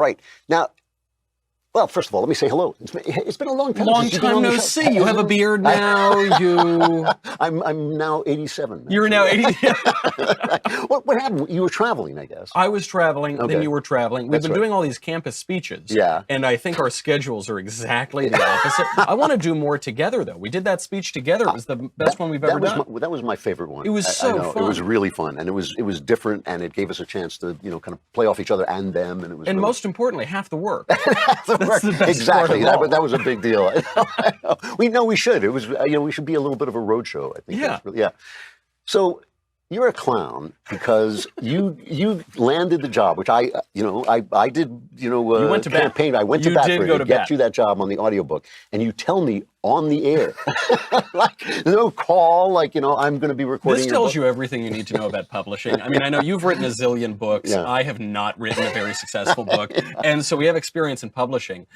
Right. Now, well, first of all, let me say hello. It's been a long time. Long time no see. You have a beard now. I'm now 87. You're now 80. What happened? You were traveling, I guess. I was traveling, then you were traveling. We've been doing all these campus speeches. Yeah. And I think our schedules are exactly the opposite. I want to do more together, though. We did that speech together. It was the best one we've ever done. That was my favorite one. It was so fun. It was really fun, and it was different, and it gave us a chance to kind of play off each other and them, and it was. And most importantly, half the work. That's the best exactly. That was a big deal. We should. It was we should be a little bit of a roadshow. I think. Yeah. Yeah. So you're a clown because you landed the job, which I did. You went to campaign. I went to bat for to get you that job on the audiobook, and you tell me on the air, like no call, like I'm going to be recording. This tells you everything you need to know about publishing. I mean, I know you've written a zillion books. Yeah. I have not written a very successful book, and so we have experience in publishing.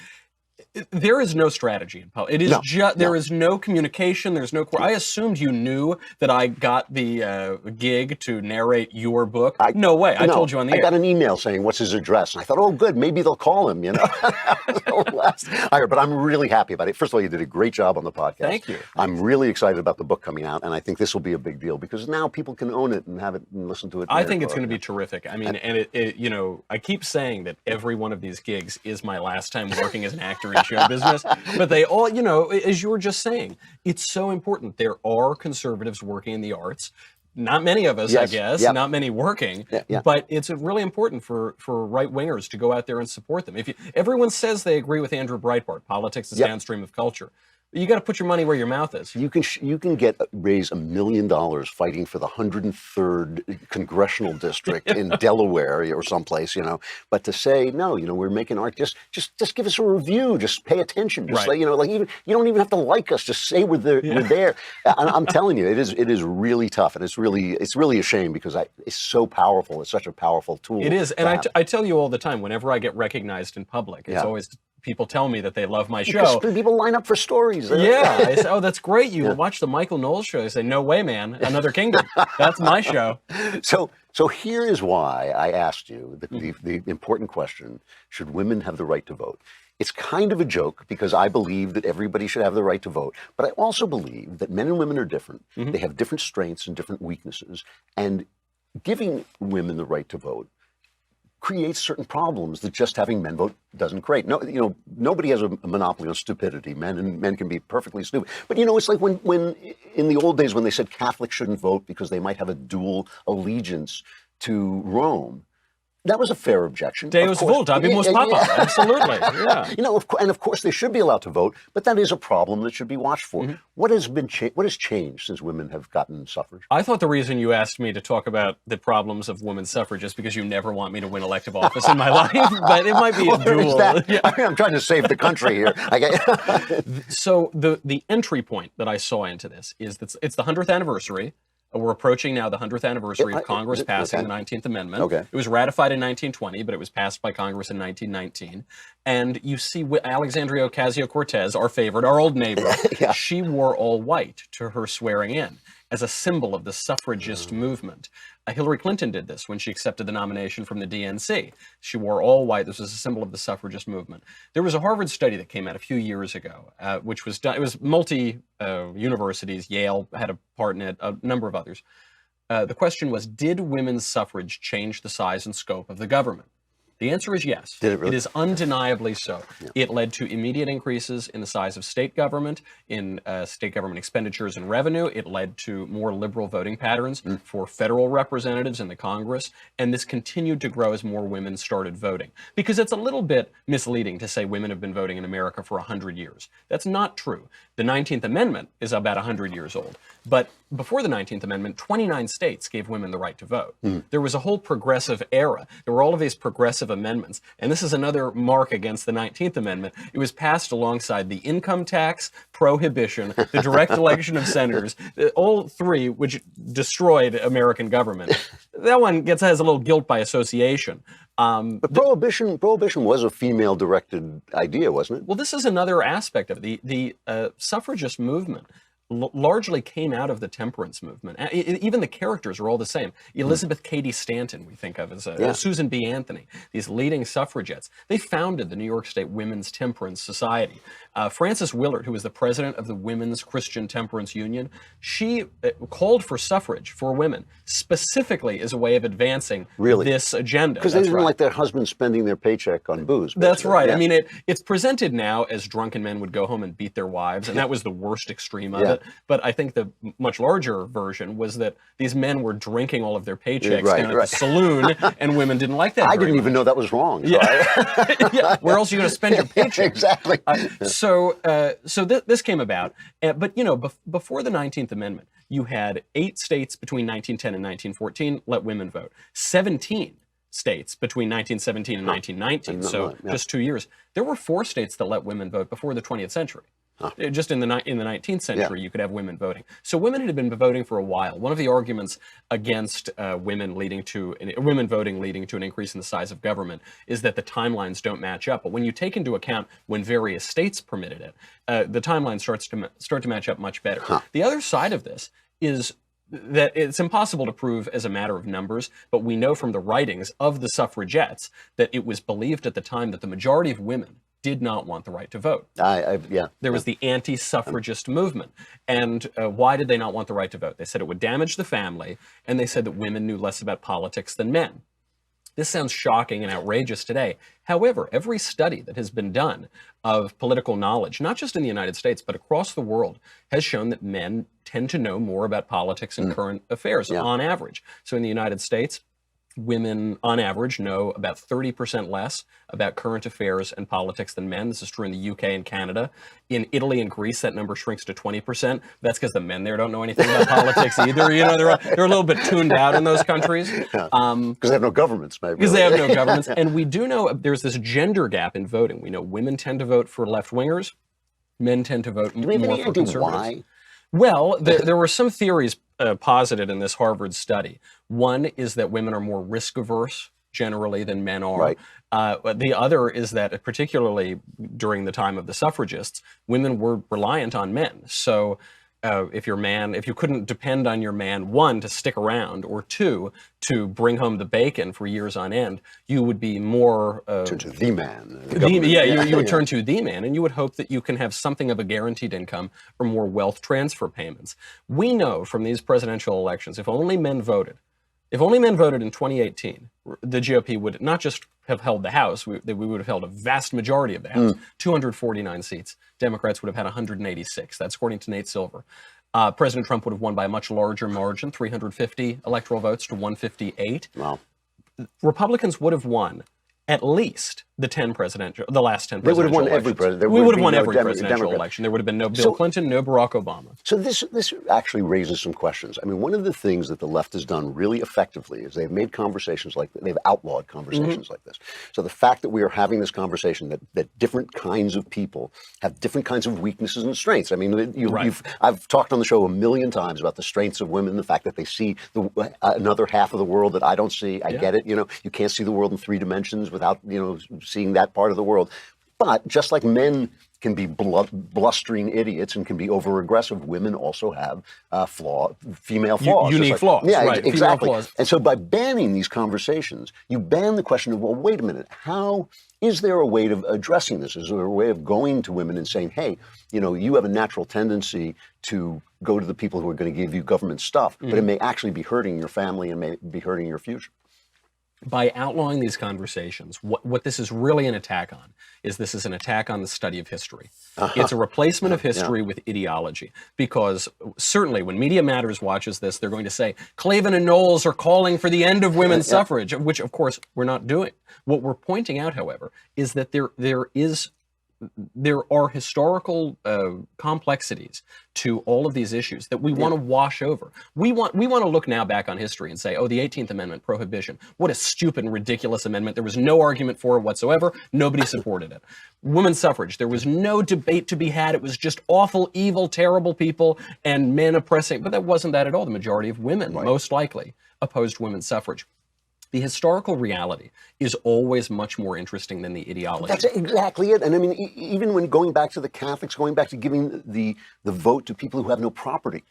There is no strategy in public. It is there is no communication. There's no. I assumed you knew that I got the gig to narrate your book. No way. I told you on the air. I got an email saying what's his address, and I thought, oh, good, maybe they'll call him. But I'm really happy about it. First of all, you did a great job on the podcast. Thank you. I'm really excited about the book coming out, and I think this will be a big deal because now people can own it and have it and listen to it. I think it's going to be terrific. I mean, and I keep saying that every one of these gigs is my last time working as an actor in show business, but they all, as you were just saying, it's so important. There are conservatives working in the arts. Not many of us, I guess, not many working, but it's really important for right-wingers to go out there and support them. Everyone says they agree with Andrew Breitbart, politics is downstream of culture. You got to put your money where your mouth is. You can raise $1 million fighting for the 103rd congressional district in Delaware or someplace, But to say no, we're making art. Just give us a review. Just pay attention. Just you don't even have to like us. Just say we're there. We're there. I'm telling you, it is really tough, and it's really a shame because it's so powerful. It's such a powerful tool. It is, and I tell you all the time. Whenever I get recognized in public, it's always. People tell me that they love my show. Because people line up for stories. Yeah. I say, oh, that's great. You watch the Michael Knowles show. I say, no way, man. Another Kingdom. That's my show. So here is why I asked you the important question, should women have the right to vote? It's kind of a joke because I believe that everybody should have the right to vote. But I also believe that men and women are different. Mm-hmm. They have different strengths and different weaknesses. And giving women the right to vote creates certain problems that just having men vote doesn't create. No, nobody has a monopoly on stupidity. Men can be perfectly stupid. But it's like when in the old days when they said Catholics shouldn't vote because they might have a dual allegiance to Rome. That was a fair objection. Deus vult, habemus papa. Absolutely, yeah. And of course they should be allowed to vote, but that is a problem that should be watched for. Mm-hmm. What has changed since women have gotten suffrage? I thought the reason you asked me to talk about the problems of women's suffrage is because you never want me to win elective office in my life, but it might be a dual. I'm trying to save the country here. So the entry point that I saw into this is that it's the 100th anniversary. We're approaching now the 100th anniversary of Congress passing the 19th Amendment. Okay. It was ratified in 1920, but it was passed by Congress in 1919. And you see Alexandria Ocasio-Cortez, our favorite, our old neighbor, she wore all white to her swearing in as a symbol of the suffragist movement. Hillary Clinton did this when she accepted the nomination from the DNC. She wore all white. This was a symbol of the suffragist movement. There was a Harvard study that came out a few years ago, which was done. It was multi-universities. Yale had a part in it, a number of others. The question was, did women's suffrage change the size and scope of the government? The answer is yes. Did it really? It is undeniably so. Yeah. It led to immediate increases in the size of state government, in state government expenditures and revenue. It led to more liberal voting patterns for federal representatives in the Congress. And this continued to grow as more women started voting. Because it's a little bit misleading to say women have been voting in America for 100 years. That's not true. The 19th Amendment is about 100 years old. But before the 19th Amendment, 29 states gave women the right to vote. There was a whole progressive era. There were all of these progressive amendments. And this is another mark against the 19th Amendment. It was passed alongside the income tax, prohibition, the direct election of senators, all three which destroyed American government. That one has a little guilt by association. But prohibition was a female-directed idea, wasn't it? Well, this is another aspect of it. The suffragist movement largely came out of the temperance movement. Even the characters are all the same. Elizabeth Cady Stanton, we think of as Susan B. Anthony, these leading suffragettes. They founded the New York State Women's Temperance Society. Frances Willard, who was the president of the Women's Christian Temperance Union, she called for suffrage for women specifically as a way of advancing this agenda. Because they didn't like their husbands spending their paycheck on booze. Basically. That's right. Yeah. I mean, it's presented now as drunken men would go home and beat their wives, and that was the worst extreme of it. But I think the much larger version was that these men were drinking all of their paychecks down at the saloon, and women didn't like that. I didn't even know that was wrong. So Where else are you going to spend your paycheck? Exactly. So this came about, but before the 19th Amendment, you had 8 states between 1910 and 1914 let women vote. 17 states between 1917 and 1919, so just 2 years. There were 4 states that let women vote before the 20th century. Just in the 19th century, you could have women voting. So women had been voting for a while. One of the arguments against women voting leading to an increase in the size of government is that the timelines don't match up. But when you take into account when various states permitted it, the timeline start to match up much better. The other side of this is that it's impossible to prove as a matter of numbers, but we know from the writings of the suffragettes that it was believed at the time that the majority of women did not want the right to vote. There was the anti-suffragist movement. And why did they not want the right to vote? They said it would damage the family, and they said that women knew less about politics than men. This sounds shocking and outrageous today. However, every study that has been done of political knowledge, not just in the United States, but across the world, has shown that men tend to know more about politics and current affairs on average. So in the United States, women, on average, know about 30% less about current affairs and politics than men. This is true in the UK and Canada. In Italy and Greece, that number shrinks to 20%. That's because the men there don't know anything about politics either. You know, they're a little bit tuned out in those countries. Because they have no governments, maybe. Because they have no governments. And we do know there's this gender gap in voting. We know women tend to vote for left-wingers. Men tend to vote more for conservatives. Why? Well, there were some theories posited in this Harvard study. One is that women are more risk-averse generally than men are. Right. The other is that, particularly during the time of the suffragists, women were reliant on men. So if you couldn't depend on your man, 1, to stick around, or 2, to bring home the bacon for years on end, you would be more... turn to the man. You would turn to the man, and you would hope that you can have something of a guaranteed income or more wealth transfer payments. We know from these presidential elections, if only men voted in 2018, the GOP would not just have held the House, we would have held a vast majority of the House, 249 seats. Democrats would have had 186. That's according to Nate Silver. President Trump would have won by a much larger margin, 350 electoral votes to 158. Wow. Republicans would have won at least the last 10 presidential They would have won every president. We would have won every presidential election. There would have been no Bill Clinton, no Barack Obama. So this actually raises some questions. I mean, one of the things that the left has done really effectively is they've made conversations they've outlawed conversations like this. So the fact that we are having this conversation that different kinds of people have different kinds of weaknesses and strengths. I mean, I've talked on the show a million times about the strengths of women, the fact that they see another half of the world that I don't see. I get it. You know, you can't see the world in 3 dimensions without, seeing that part of the world. But just like men can be blustering idiots and can be over-aggressive, women also have female flaws. Unique flaws. Yeah, right. exactly. Flaws. And so by banning these conversations, you ban the question of, well, wait a minute, is there a way of addressing this? Is there a way of going to women and saying, hey, you have a natural tendency to go to the people who are going to give you government stuff, but it may actually be hurting your family and may be hurting your future? By outlawing these conversations, what this is really an attack on is this is an attack on the study of history. It's a replacement of history with ideology, because certainly when Media Matters watches this, they're going to say, Klavan and Knowles are calling for the end of women's suffrage, which of course we're not doing. What we're pointing out, however, is that there are historical complexities to all of these issues that we want to wash over. We want to look now back on history and say, oh, the 18th Amendment, prohibition. What a stupid and ridiculous amendment. There was no argument for it whatsoever. Nobody supported it. Women's suffrage. There was no debate to be had. It was just awful, evil, terrible people and men oppressing. But that wasn't that at all. The majority of women, most likely, opposed women's suffrage. the historical reality is always much more interesting than the ideology. That's exactly it. And I mean, even when going back to the Catholics, going back to giving the vote to people who have no property,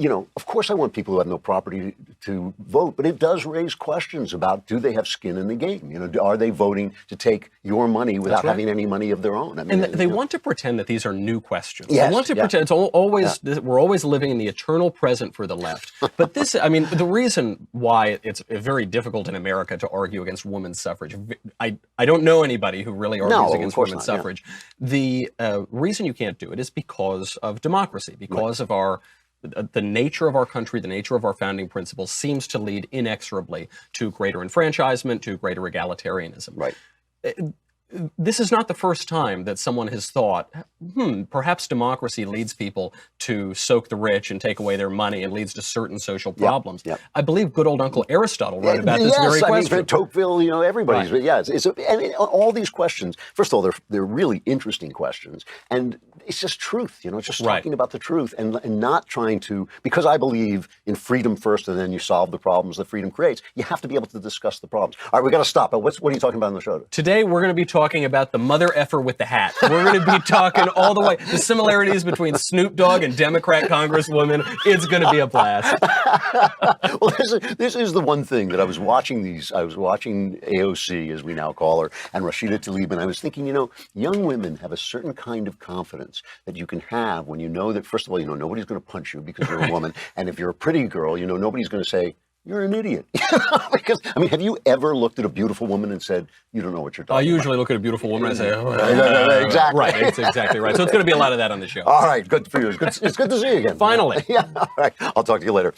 you know, of course I want people who have no property to vote, but it does raise questions about, do they have skin in the game? You know, are they voting to take your money without having any money of their own? I mean, and they want to pretend that these are new questions. Yes, they want to pretend it's always, we're always living in the eternal present for the left. But this, I mean, the reason why it's very difficult in America to argue against women's suffrage, I don't know anybody who really argues against women's suffrage. The reason you can't do it is because of democracy, because of the nature of our country, the nature of our founding principles seems to lead inexorably to greater enfranchisement, to greater egalitarianism. Right. This is not the first time that someone has thought, perhaps democracy leads people to soak the rich and take away their money and leads to certain social problems. I believe good old Uncle Aristotle wrote about this very question. I mean, Tocqueville, you know, everybody's, and all these questions, first of all, they're really interesting questions. And it's just truth, you know, it's just talking about the truth and not trying to, because I believe in freedom first and then you solve the problems that freedom creates, you have to be able to discuss the problems. All right, we got to stop. What are you talking about on the show? Today, we're going to be talking about the mother effer with the hat. We're going to be talking all the way, the similarities between Snoop Dogg and Democrat Congresswomen. It's going to be a blast. Well, this is the one thing that I was watching AOC, as we now call her, and Rashida Tlaib, and I was thinking, you know, young women have a certain kind of confidence that you can have when you know that, first of all, you know, nobody's going to punch you because you're a woman, and if you're a pretty girl, you know, nobody's going to say, you're an idiot. Because, I mean, have you ever looked at a beautiful woman and said, you don't know what you're talking about? I usually look at a beautiful woman and say, exactly. Right, it's exactly right. So it's going to be a lot of that on the show. All right, good for you. It's good to see you again. Finally. Yeah, all right. I'll talk to you later.